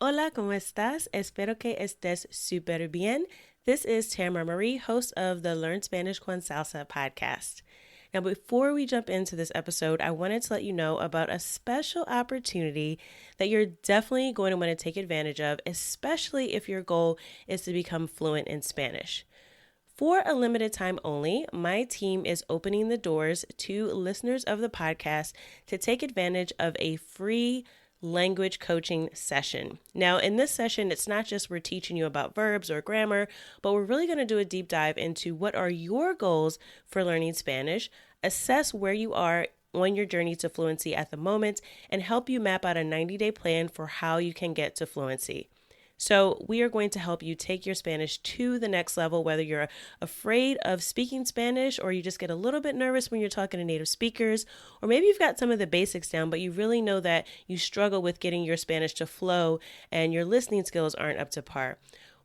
Hola, ¿cómo estás? Espero que estés súper bien. This is Tamara Marie, host of the Learn Spanish con Salsa podcast. Now, before we jump into this episode, I wanted to let you know about a special opportunity that you're definitely going to want to take advantage of, especially if your goal is to become fluent in Spanish. For a limited time only, my team is opening the doors to listeners of the podcast to take advantage of a free language coaching session. Now, in this session, it's not just we're teaching you about verbs or grammar, but we're really going to do a deep dive into what are your goals for learning Spanish, assess where you are on your journey to fluency at the moment, and help you map out a 90-day plan for how you can get to fluency. So we are going to help you take your Spanish to the next level, whether you're afraid of speaking Spanish or you just get a little bit nervous when you're talking to native speakers, or maybe you've got some of the basics down, but you really know that you struggle with getting your Spanish to flow and your listening skills aren't up to par.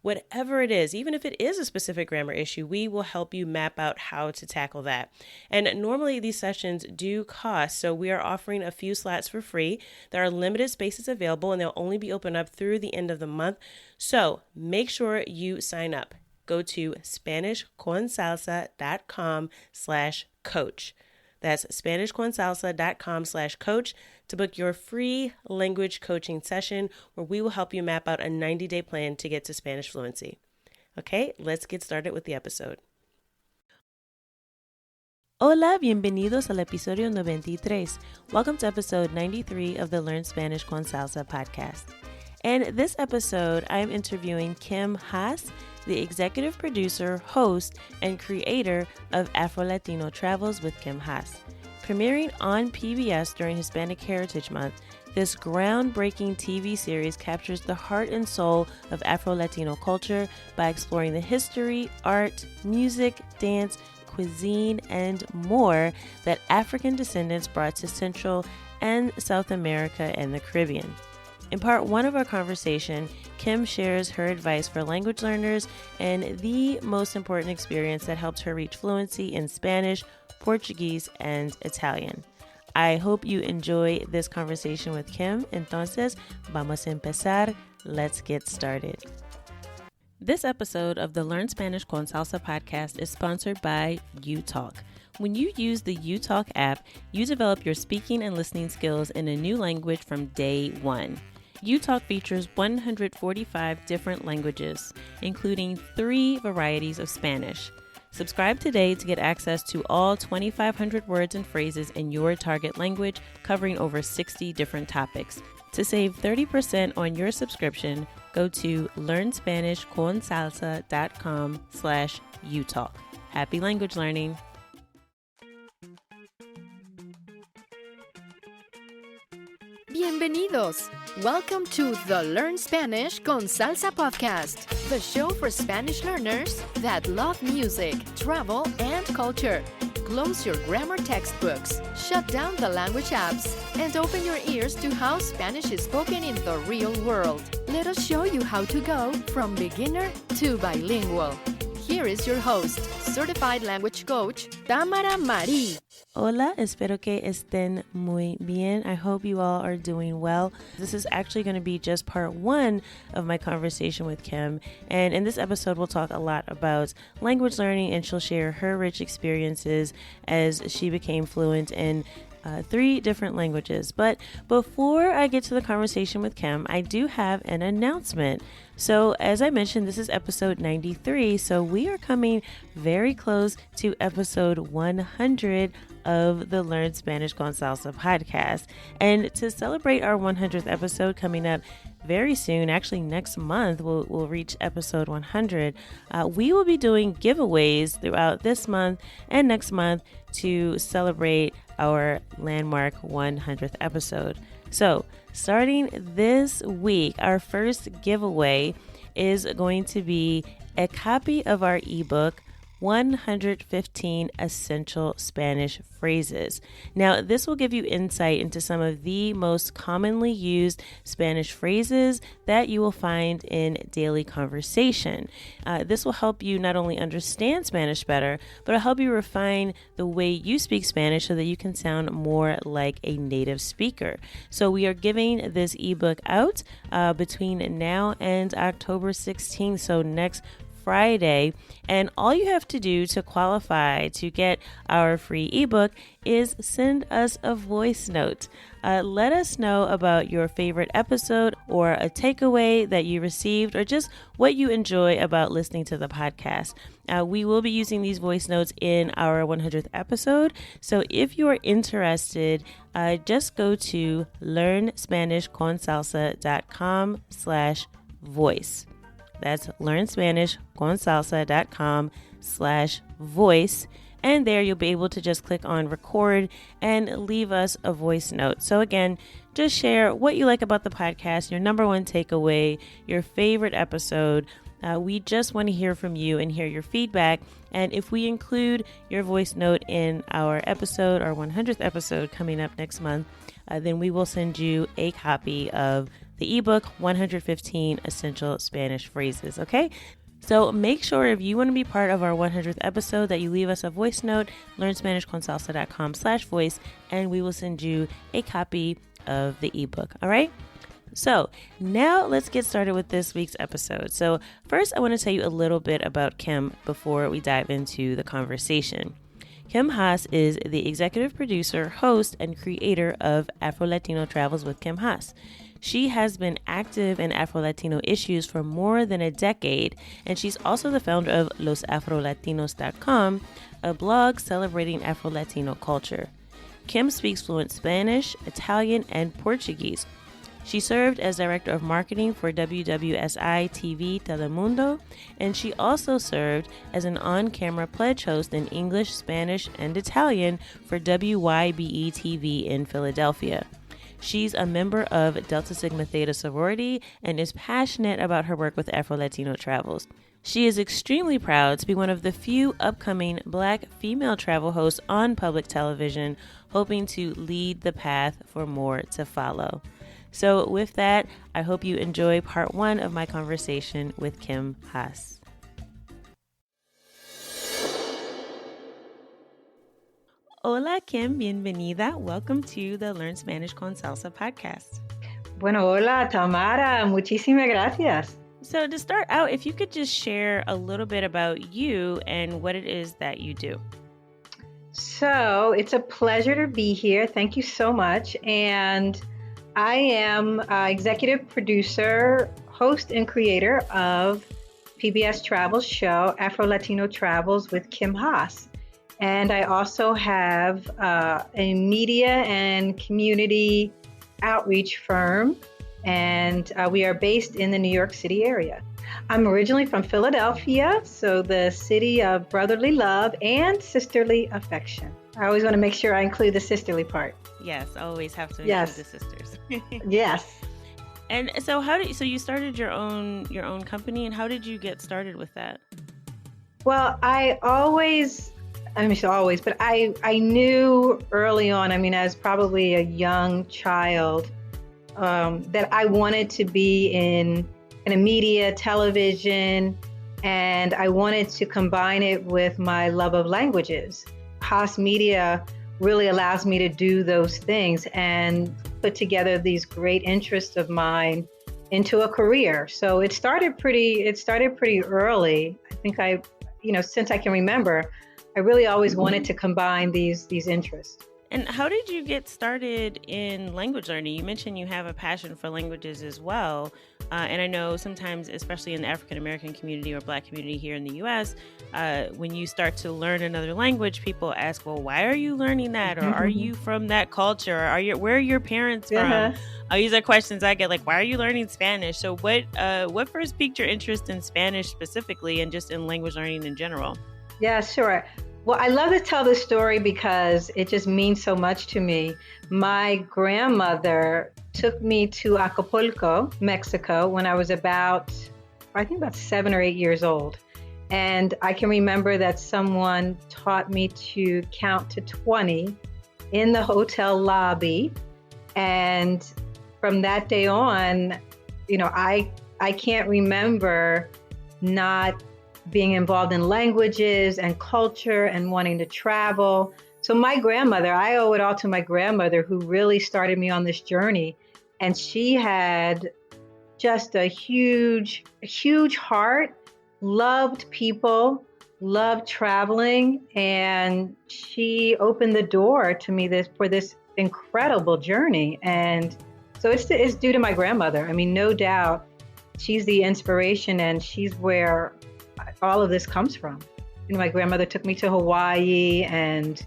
Whatever it is, even if it is a specific grammar issue, we will help you map out how to tackle that. And normally these sessions do cost, so we are offering a few slots for free. There are limited spaces available and they'll only be open up through the end of the month. So make sure you sign up. Go to SpanishConSalsa.com/coach. That's SpanishConSalsa.com/coach to book your free language coaching session where we will help you map out a 90-day plan to get to Spanish fluency. Okay, let's get started with the episode. Hola, bienvenidos al episodio 93. Welcome to episode 93 of the Learn Spanish con Salsa podcast. And this episode, I'm interviewing Kim Haas, the executive producer, host, and creator of Afro-Latino Travels with Kim Haas. Premiering on PBS during Hispanic Heritage Month, this groundbreaking TV series captures the heart and soul of Afro-Latino culture by exploring the history, art, music, dance, cuisine, and more that African descendants brought to Central and South America and the Caribbean. In part one of our conversation, Kim shares her advice for language learners and the most important experience that helped her reach fluency in Spanish, Portuguese, and Italian. I hope you enjoy this conversation with Kim. Entonces, vamos a empezar. Let's get started. This episode of the Learn Spanish con Salsa podcast is sponsored by uTalk. When you use the uTalk app, you develop your speaking and listening skills in a new language from day one. uTalk features 145 different languages, including 3 varieties of Spanish. Subscribe today to get access to all 2,500 words and phrases in your target language, covering over 60 different topics. To save 30% on your subscription, go to learnspanishconsalsa.com/uTalk. Happy language learning! Bienvenidos! Welcome to the Learn Spanish con Salsa podcast, the show for Spanish learners that love music, travel, and culture. Close your grammar textbooks, shut down the language apps, and open your ears to how Spanish is spoken in the real world. Let us show you how to go from beginner to bilingual. Here is your host, certified language coach, Tamara Marie. Hola, espero que estén muy bien. I hope you all are doing well. This is actually going to be just part one of my conversation with Kim. And in this episode, we'll talk a lot about language learning, and she'll share her rich experiences as she became fluent in 3 different languages. But before I get to the conversation with Kim, I do have an announcement. So as I mentioned, this is episode 93. So we are coming very close to episode 100 of the Learn Spanish con Salsa podcast. And to celebrate our 100th episode coming up very soon, actually next month, we'll reach episode 100. We will be doing giveaways throughout this month and next month to celebrate our landmark 100th episode. So starting this week, our first giveaway is going to be a copy of our ebook, 115 essential Spanish phrases. Now, this will give you insight into some of the most commonly used Spanish phrases that you will find in daily conversation. This will help you not only understand Spanish better, but it'll help you refine the way you speak Spanish so that you can sound more like a native speaker. So we are giving this ebook out between now and October 16th, so next Friday, and all you have to do to qualify to get our free ebook is send us a voice note. Let us know about your favorite episode or a takeaway that you received or just what you enjoy about listening to the podcast. We will be using these voice notes in our 100th episode. So if you are interested, just go to learnspanishconsalsa.com/voice. That's learnspanishconsalsa.com/voice. And there you'll be able to just click on record and leave us a voice note. So again, just share what you like about the podcast, your number one takeaway, your favorite episode. We just want to hear from you and hear your feedback. And if we include your voice note in our episode, our 100th episode coming up next month, then we will send you a copy of the ebook, 115 Essential Spanish Phrases, okay? So make sure if you want to be part of our 100th episode that you leave us a voice note, learnspanishconsalsa.com/voice, and we will send you a copy of the ebook, all right? So now let's get started with this week's episode. So first, I want to tell you a little bit about Kim before we dive into the conversation. Kim Haas is the executive producer, host, and creator of Afro-Latino Travels with Kim Haas. She has been active in Afro-Latino issues for more than a decade, and she's also the founder of losafrolatinos.com, a blog celebrating Afro-Latino culture. Kim speaks fluent Spanish, Italian, and Portuguese. She served as director of marketing for WWSI TV Telemundo, and she also served as an on-camera pledge host in English, Spanish, and Italian for WYBE TV in Philadelphia. She's a member of Delta Sigma Theta sorority and is passionate about her work with Afro-Latino Travels. She is extremely proud to be one of the few upcoming Black female travel hosts on public television, hoping to lead the path for more to follow. So with that, I hope you enjoy part one of my conversation with Kim Haas. Hola, Kim. Bienvenida. Welcome to the Learn Spanish con Salsa podcast. Bueno, hola, Tamara. Muchísimas gracias. So to start out, if you could just share a little bit about you and what it is that you do. So it's a pleasure to be here. Thank you so much. And I am executive producer, host, and creator of PBS Travel show, Afro-Latino Travels with Kim Haas. And I also have a media and community outreach firm, and we are based in the New York City area. I'm originally from Philadelphia, so the city of brotherly love and sisterly affection. I always want to make sure I include the sisterly part. Yes, always have to include the sisters. Yes. And so so you started your own company, and how did you get started with that? Well, I knew early on, as probably a young child, that I wanted to be in a media, television, and I wanted to combine it with my love of languages. Haas Media really allows me to do those things and put together these great interests of mine into a career. So it started pretty early. I think since I can remember, I really always wanted to combine these interests. And how did you get started in language learning? You mentioned you have a passion for languages as well. And I know sometimes, especially in the African American community or Black community here in the U.S., when you start to learn another language, people ask, well, why are you learning that? Or are you from that culture? Or where are your parents from? These are questions I get, like, why are you learning Spanish? So what first piqued your interest in Spanish specifically and just in language learning in general? Yeah, sure. Well, I love to tell this story because it just means so much to me. My grandmother took me to Acapulco, Mexico, when I was about 7 or 8 years old. And I can remember that someone taught me to count to 20 in the hotel lobby. And from that day on, I can't remember not being involved in languages and culture and wanting to travel. So my grandmother, I owe it all to my grandmother, who really started me on this journey. And she had just a huge, huge heart, loved people, loved traveling, and she opened the door to me for this incredible journey. And so it's due to my grandmother. I mean, no doubt, she's the inspiration, and she's where all of this comes from. My grandmother took me to Hawaii, and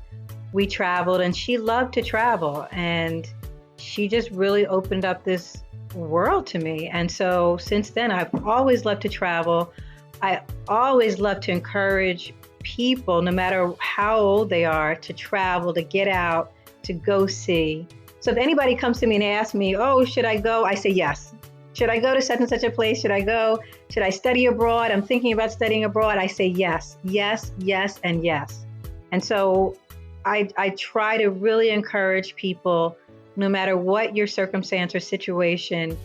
we traveled, and she loved to travel, and she just really opened up this world to me. And so since then, I've always loved to travel. I always love to encourage people, no matter how old they are, to travel, to get out, to go see. So if anybody comes to me and asks me, oh, should I go? I say yes. Should I go to such and such a place? Should I study abroad? I'm thinking about studying abroad. I say yes, yes, yes, and yes. And so I try to really encourage people, no matter what your circumstance or situation,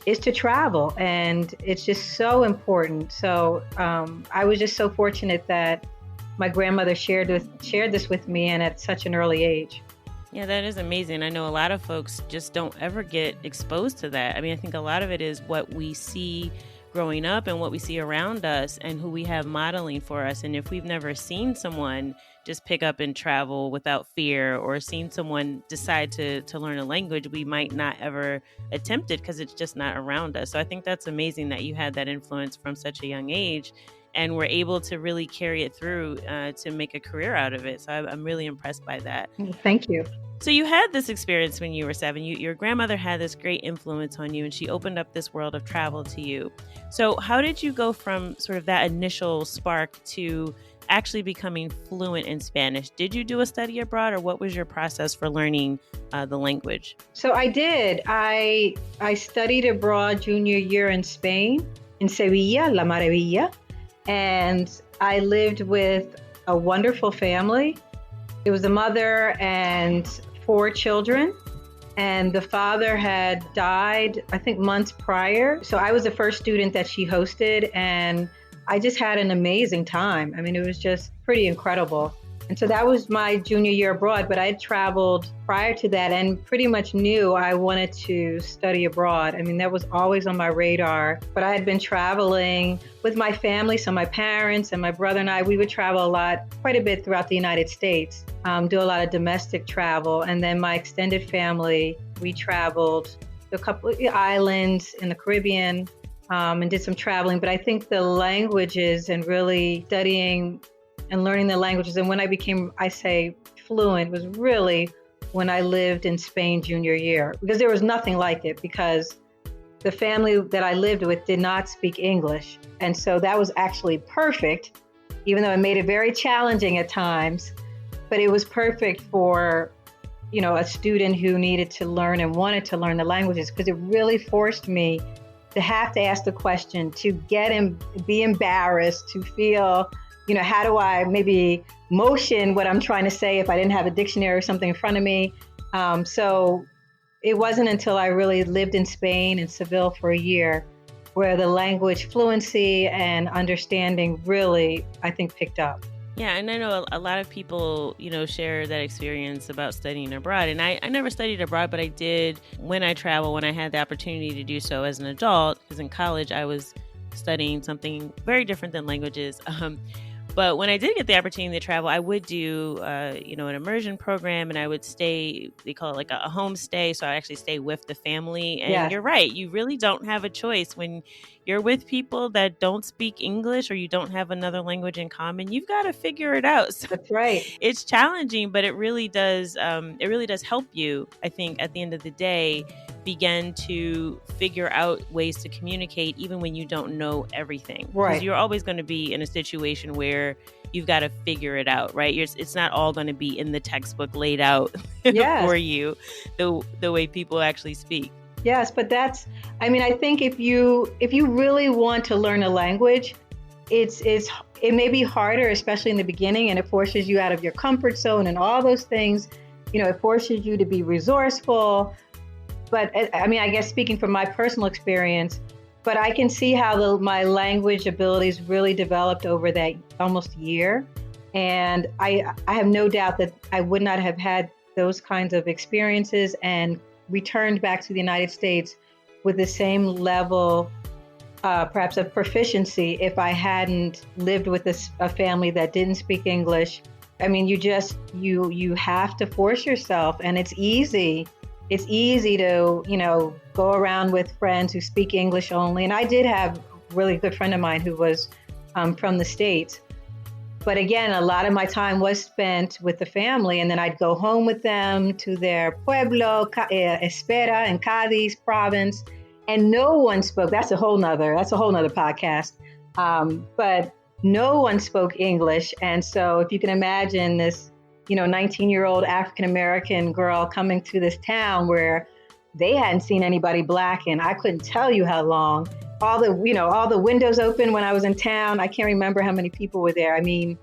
is to travel. And it's just so important. So I was just so fortunate that my grandmother shared this with me, and at such an early age. Yeah, that is amazing. I know a lot of folks just don't ever get exposed to that. I mean, I think a lot of it is what we see growing up and what we see around us and who we have modeling for us. And if we've never seen someone just pick up and travel without fear, or seen someone decide to learn a language, we might not ever attempt it because it's just not around us. So I think that's amazing that you had that influence from such a young age and were able to really carry it through to make a career out of it. So I'm really impressed by that. Thank you. So you had this experience when you were 7. Your grandmother had this great influence on you, and she opened up this world of travel to you. So how did you go from sort of that initial spark to actually becoming fluent in Spanish? Did you do a study abroad, or what was your process for learning the language? So I did. I studied abroad junior year in Spain, in Sevilla, La Maravilla. And I lived with a wonderful family. It was a mother and 4 children. And the father had died, I think, months prior. So I was the first student that she hosted, and I just had an amazing time. I mean, it was just pretty incredible. And so that was my junior year abroad, but I had traveled prior to that and pretty much knew I wanted to study abroad. I mean, that was always on my radar, but I had been traveling with my family. So my parents and my brother and I, we would travel a lot, quite a bit throughout the United States, do a lot of domestic travel. And then my extended family, we traveled to a couple of islands in the Caribbean and did some traveling. But I think the languages and really studying and learning the languages, and when I became, I say, fluent, was really when I lived in Spain junior year, because there was nothing like it, because the family that I lived with did not speak English. And so that was actually perfect, even though it made it very challenging at times, but it was perfect for, a student who needed to learn and wanted to learn the languages, because it really forced me to have to ask the question, to get and be embarrassed, to feel, how do I maybe motion what I'm trying to say if I didn't have a dictionary or something in front of me? So it wasn't until I really lived in Spain and Seville for a year where the language fluency and understanding really, I think, picked up. Yeah, and I know a lot of people, share that experience about studying abroad. And I never studied abroad, but I did when I travel, when I had the opportunity to do so as an adult, because in college I was studying something very different than languages. But when I did get the opportunity to travel, I would do, an immersion program, and I would stay, they call it like a homestay. So I actually stay with the family. And Yeah. You're right. You really don't have a choice when you're with people that don't speak English, or you don't have another language in common. You've got to figure it out. So That's right. it's challenging, but it really does help you, I think, at the end of the day, begin to figure out ways to communicate even when you don't know everything. Right. Because you're always going to be in a situation where you've got to figure it out, right? It's not all going to be in the textbook laid out Yes. for you the way people actually speak. Yes, but I think if you really want to learn a language, it may be harder, especially in the beginning, and it forces you out of your comfort zone and all those things. It forces you to be resourceful. But I mean, I guess speaking from my personal experience, but I can see how my language abilities really developed over that almost year. And I have no doubt that I would not have had those kinds of experiences and returned back to the United States with the same level, perhaps of proficiency, if I hadn't lived with a family that didn't speak English. I mean, you have to force yourself, and it's easy. It's easy to, go around with friends who speak English only. And I did have a really good friend of mine who was from the States. But again, a lot of my time was spent with the family, and then I'd go home with them to their pueblo, Espera, in Cádiz province, and no one spoke. That's a whole nother podcast. But no one spoke English, and so if you can imagine this, 19-year-old African-American girl coming to this town where they hadn't seen anybody Black in, I couldn't tell you how long. All the windows open when I was in town. I can't remember how many people were there. I mean,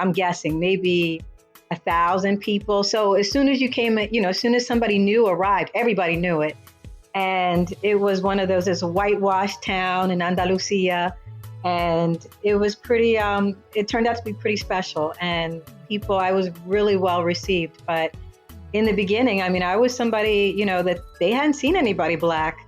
I'm guessing maybe 1,000 people. So as soon as you came, as soon as somebody new arrived, everybody knew it. And it was one of those, it's a whitewashed town in Andalusia. And it was pretty, it turned out to be pretty special. And I was really well received. But in the beginning, I mean, I was somebody, that they hadn't seen anybody Black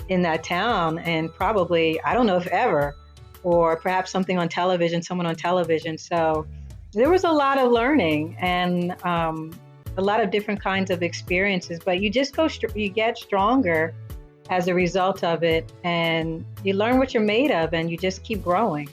in that town, and probably, I don't know if ever, or perhaps someone on television. So there was a lot of learning and a lot of different kinds of experiences, but you just you get stronger as a result of it, and you learn what you're made of, and you just keep growing.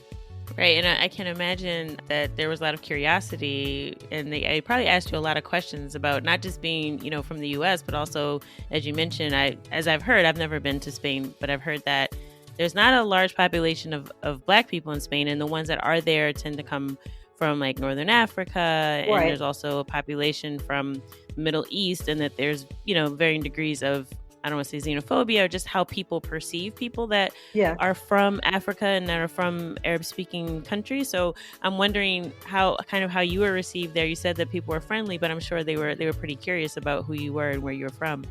Right. And I can imagine that there was a lot of curiosity, and they probably asked you a lot of questions about not just being, from the U.S., but also, as you mentioned, as I've heard, I've never been to Spain, but I've heard that there's not a large population of Black people in Spain, and the ones that are there tend to come from like Northern Africa, and right. There's also a population from the Middle East, and that there's, varying degrees of, I don't want to say xenophobia, or just how people perceive people that are from Africa and that are from Arab-speaking countries. So I'm wondering how you were received there. You said that people were friendly, but I'm sure they were pretty curious about who you were and where you were from.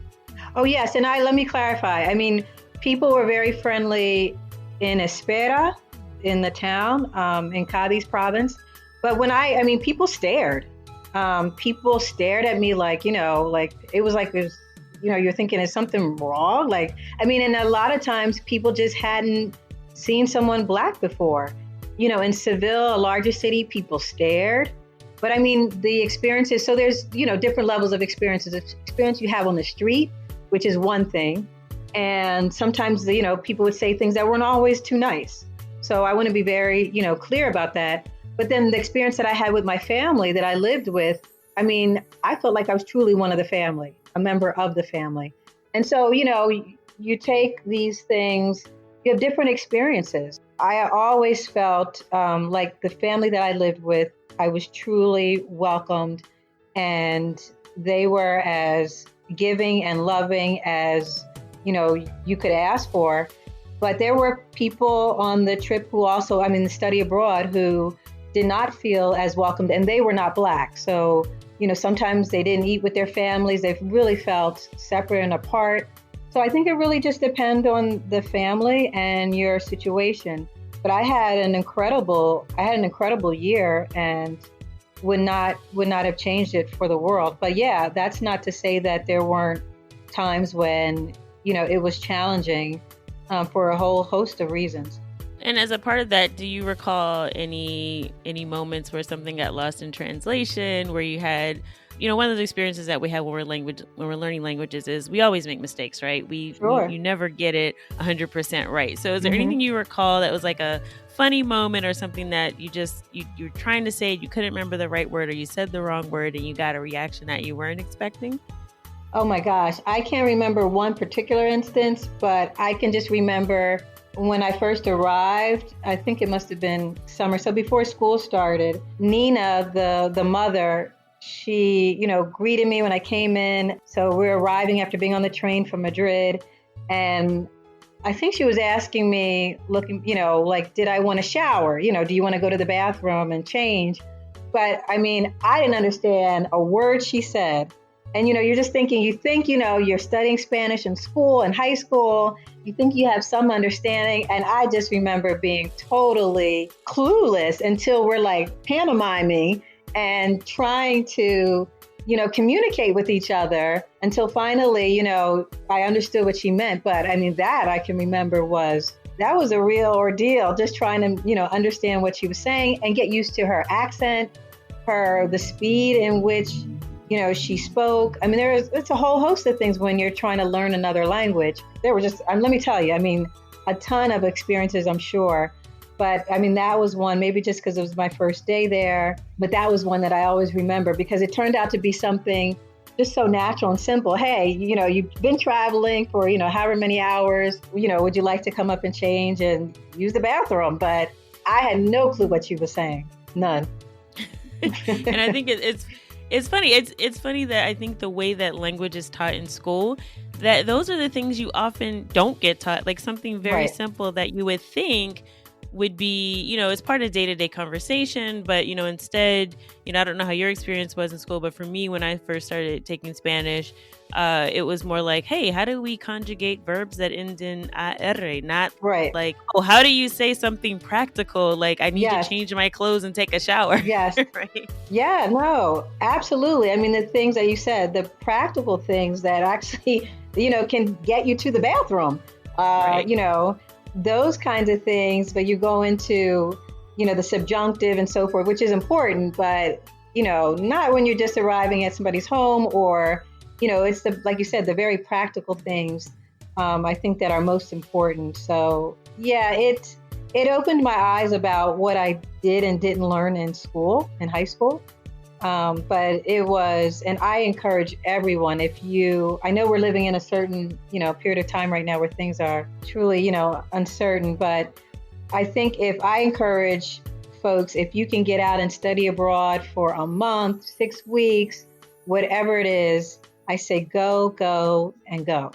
Oh yes, and let me clarify. I mean, people were very friendly in Espera, in the town, in Cádiz province. But when people stared. People stared at me like, it was like there's, you're thinking, is something wrong? And a lot of times people just hadn't seen someone Black before. In Seville, a larger city, people stared. But the experiences, so there's, different levels of experiences. Experience you have on the street, which is one thing. And sometimes, people would say things that weren't always too nice. So I want to be very, clear about that. But then the experience that I had with my family that I lived with, I felt like I was truly one of the family, a member of the family. And so, you take these things, you have different experiences. I always felt like the family that I lived with, I was truly welcomed, and they were as giving and loving as, you could ask for. But there were people on the trip who also, the study abroad, who did not feel as welcomed, and they were not Black. So, sometimes they didn't eat with their families. They really felt separate and apart. So I think it really just depends on the family and your situation. But I had an incredible year, and would not have changed it for the world. But yeah, that's not to say that there weren't times when, it was challenging for a whole host of reasons. And as a part of that, do you recall any moments where something got lost in translation, where you had, one of the experiences that we have when we're learning languages is we always make mistakes, right? You never get it 100% right. So is there anything you recall that was like a funny moment, or something that you're trying to say, you couldn't remember the right word, or you said the wrong word and you got a reaction that you weren't expecting? Oh my gosh, I can't remember one particular instance, but I can just remember when I first arrived. I think it must have been summer. So before school started, Nina, the mother, she, greeted me when I came in. So we're arriving after being on the train from Madrid, and I think she was asking me, looking, like, did I want to shower? Do you want to go to the bathroom and change? But I mean, I didn't understand a word she said. And, you're just thinking, you're studying Spanish in school, in high school, you think you have some understanding. And I just remember being totally clueless until we're like pantomiming and trying to, communicate with each other until finally, I understood what she meant. But I mean, that I can remember that was a real ordeal, just trying to, understand what she was saying and get used to her accent, the speed in which, she spoke. I mean, it's a whole host of things when you're trying to learn another language. There were just, let me tell you, I mean, a ton of experiences, I'm sure. But I mean, that was one, maybe just because it was my first day there, but that was one that I always remember because it turned out to be something just so natural and simple. Hey, you've been traveling for, however many hours, would you like to come up and change and use the bathroom? But I had no clue what she was saying. None. And I think it's funny. It's funny that I think the way that language is taught in school, that those are the things you often don't get taught, like something very Right. simple that you would think would be, it's part of day-to-day conversation, but, instead, I don't know how your experience was in school, but for me, when I first started taking Spanish, it was more like, hey, how do we conjugate verbs that end in AR? Not Right. like, oh, how do you say something practical? Like, I need Yes. to change my clothes and take a shower. Yes. Right? Yeah, no, absolutely. I mean, the things that you said, the practical things that actually, can get you to the bathroom, Right. those kinds of things. But you go into, the subjunctive and so forth, which is important, but, not when you're just arriving at somebody's home or, it's like you said, the very practical things, I think that are most important. So yeah, it opened my eyes about what I did and didn't learn in school, in high school. But it was, and I encourage everyone, I know we're living in a certain, period of time right now where things are truly, uncertain, but I think I encourage folks, if you can get out and study abroad for a month, 6 weeks, whatever it is, I say go, go, and go.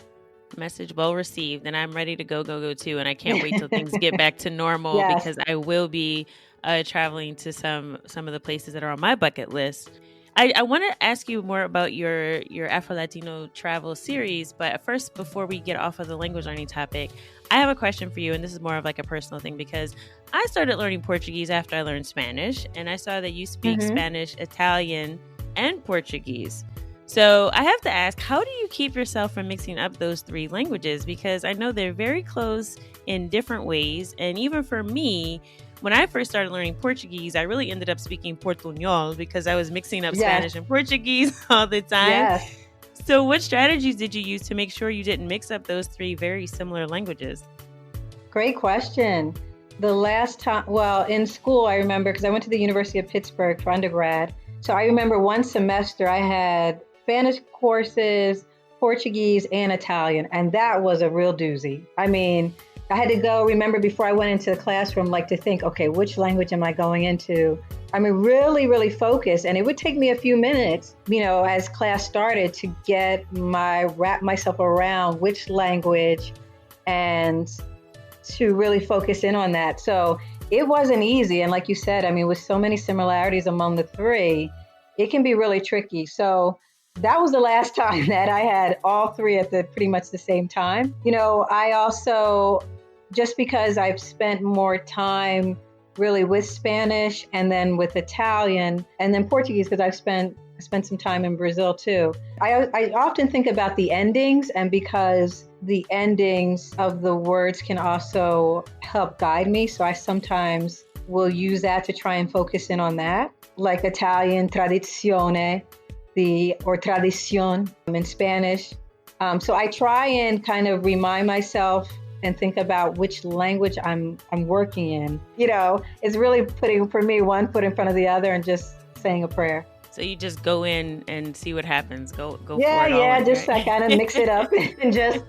Message well received, and I'm ready to go too. And I can't wait till things get back to normal Yes. because I will be traveling to some of the places that are on my bucket list. I want to ask you more about your Afro-Latino travel series, but first, before we get off of the language learning topic, I have a question for you, and this is more of like a personal thing because I started learning Portuguese after I learned Spanish, and I saw that you speak Spanish, Italian, and Portuguese. So I have to ask, how do you keep yourself from mixing up those three languages? Because I know they're very close in different ways. And even for me, when I first started learning Portuguese, I really ended up speaking Portuñol because I was mixing up Spanish and Portuguese all the time. Yes. So what strategies did you use to make sure you didn't mix up those three very similar languages? Great question. The last time, well, in school, I remember, because I went to the University of Pittsburgh for undergrad. So I remember one semester I had Spanish courses, Portuguese, and Italian. And that was a real doozy. I mean, I had to go, remember, before I went into the classroom, like to think, okay, which language am I going into? I mean, really, really focus. And it would take me a few minutes, as class started to wrap myself around which language and to really focus in on that. So it wasn't easy. And like you said, I mean, with so many similarities among the three, it can be really tricky. So that was the last time that I had all three at pretty much the same time. I also, just because I've spent more time really with Spanish and then with Italian and then Portuguese, because I spent some time in Brazil too. I often think about the endings, and because the endings of the words can also help guide me. So I sometimes will use that to try and focus in on that. Like Italian, tradizione, or tradición in Spanish. So I try and kind of remind myself and think about which language I'm working in. It's really putting, for me, one foot in front of the other and just saying a prayer. So you just go in and see what happens. Go Yeah, for it. Yeah, just I kind of mix it up and just,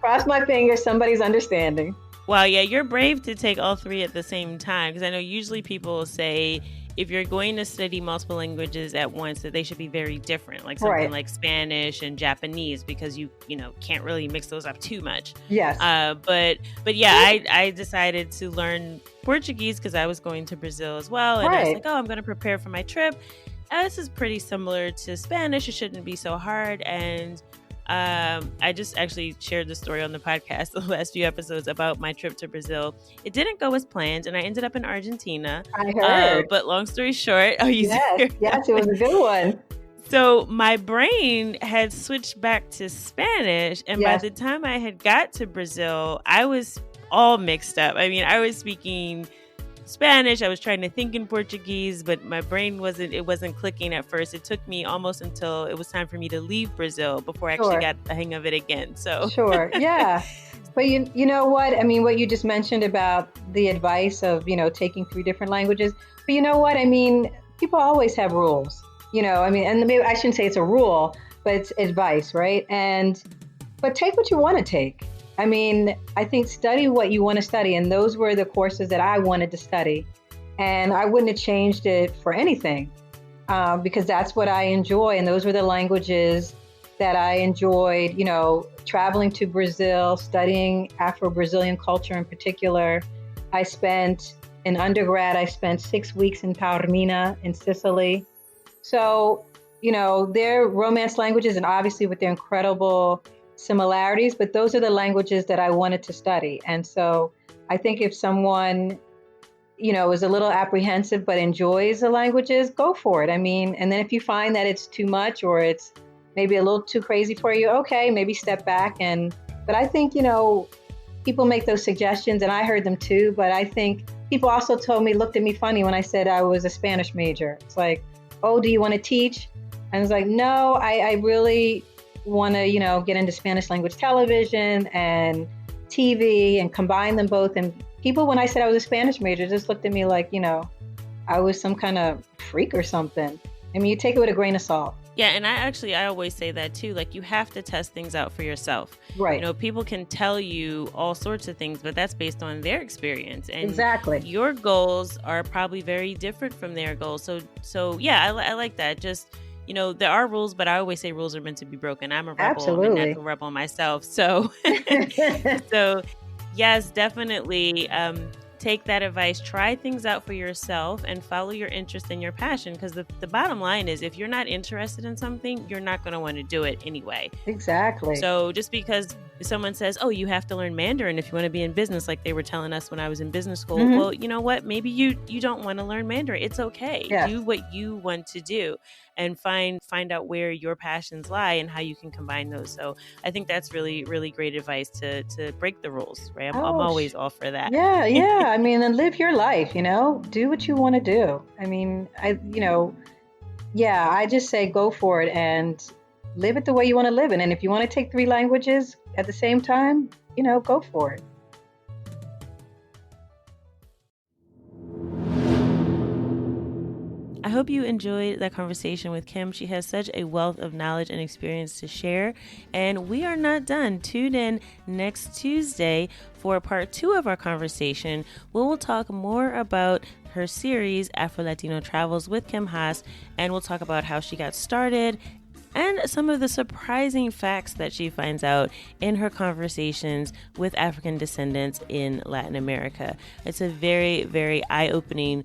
cross my fingers, somebody's understanding. Wow, yeah, you're brave to take all three at the same time, because I know usually people say if you're going to study multiple languages at once, that they should be very different, like something like Spanish and Japanese, because you can't really mix those up too much. Yes. But yeah, I decided to learn Portuguese because I was going to Brazil as well. And I was like, I'm going to prepare for my trip. This is pretty similar to Spanish. It shouldn't be so hard. And I just actually shared the story on the podcast the last few episodes about my trip to Brazil. It didn't go as planned, and I ended up in Argentina. I heard. But long story short, yes, it was a good one. So my brain had switched back to Spanish, and by the time I had got to Brazil, I was all mixed up. I mean, I was speaking Spanish. I was trying to think in Portuguese, but my brain wasn't clicking at first. It took me almost until it was time for me to leave Brazil before I actually got the hang of it again. So yeah. But you know what? I mean, what you just mentioned about the advice of, taking 3 different languages. But you know what? I mean, people always have rules, I mean, and maybe I shouldn't say it's a rule, but it's advice, right? But take what you want to take. I mean, I think study what you want to study. And those were the courses that I wanted to study. And I wouldn't have changed it for anything because that's what I enjoy. And those were the languages that I enjoyed, traveling to Brazil, studying Afro-Brazilian culture in particular. In undergrad, I spent 6 weeks in Taormina in Sicily. So, they're Romance languages, and obviously with their incredible similarities, but those are the languages that I wanted to study. And so I think if someone, is a little apprehensive but enjoys the languages, go for it. I mean, and then if you find that it's too much or it's maybe a little too crazy for you, okay, maybe step back. But I think, people make those suggestions and I heard them too, but I think people also looked at me funny when I said I was a Spanish major. It's like, oh, do you want to teach? And I was like, no, I really want to, get into Spanish language television and TV and combine them both. And people, when I said I was a Spanish major, just looked at me like, I was some kind of freak or something. I mean, you take it with a grain of salt. Yeah, and I always say that too. Like, you have to test things out for yourself. Right. People can tell you all sorts of things, but that's based on their experience. And exactly. Your goals are probably very different from their goals. So yeah, I like that. Just, there are rules, but I always say rules are meant to be broken. I'm a rebel. Absolutely. I'm a natural rebel myself. So, so yes, definitely. Take that advice, try things out for yourself and follow your interest and your passion. Because the bottom line is, if you're not interested in something, you're not going to want to do it anyway. Exactly. So just because someone says, oh, you have to learn Mandarin if you want to be in business, like they were telling us when I was in business school. Mm-hmm. Well, you know what? Maybe you don't want to learn Mandarin. It's okay. Yes. Do what you want to do and find out where your passions lie and how you can combine those. So I think that's really, really great advice to break the rules, right? I'm always all for that. Yeah. I mean, and live your life, do what you want to do. I mean, I just say go for it and live it the way you want to live it. And if you want to take 3 languages at the same time, go for it. I hope you enjoyed that conversation with Kim. She has such a wealth of knowledge and experience to share. And we are not done. Tune in next Tuesday for part 2 of our conversation. We will talk more about her series, Afro-Latino Travels with Kim Haas, and we'll talk about how she got started and some of the surprising facts that she finds out in her conversations with African descendants in Latin America. It's a very, very eye-opening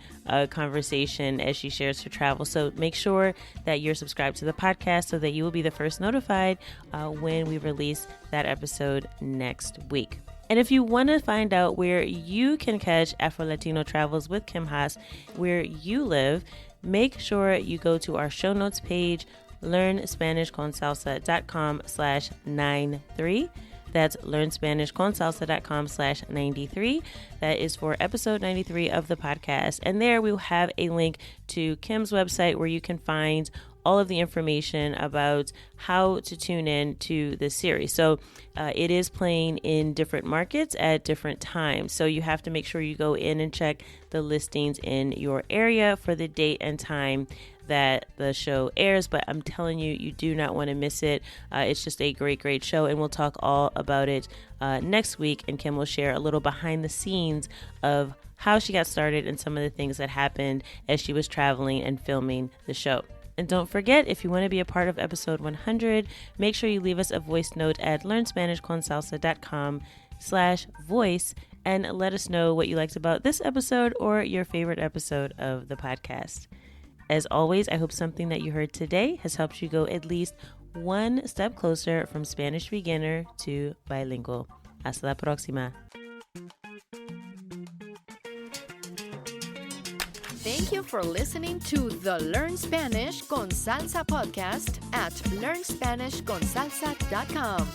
conversation as she shares her travel. So make sure that you're subscribed to the podcast so that you will be the first notified when we release that episode next week. And if you want to find out where you can catch Afro-Latino Travels with Kim Haas, where you live, make sure you go to our show notes page, learnspanishconsalsa.com/93. That's learnspanishconsalsa.com/93. That is for episode 93 of the podcast. And there we will have a link to Kim's website where you can find all of the information about how to tune in to the series. So it is playing in different markets at different times. So you have to make sure you go in and check the listings in your area for the date and time that the show airs, but I'm telling you, you do not want to miss it. It's just a great, great show, and we'll talk all about it next week, and Kim will share a little behind the scenes of how she got started and some of the things that happened as she was traveling and filming the show. And don't forget, if you want to be a part of episode 100, make sure you leave us a voice note at learnspanishconsalsa.com/voice and let us know what you liked about this episode or your favorite episode of the podcast. As always, I hope something that you heard today has helped you go at least one step closer from Spanish beginner to bilingual. Hasta la próxima. Thank you for listening to the Learn Spanish con Salsa podcast at learnspanishconsalsa.com.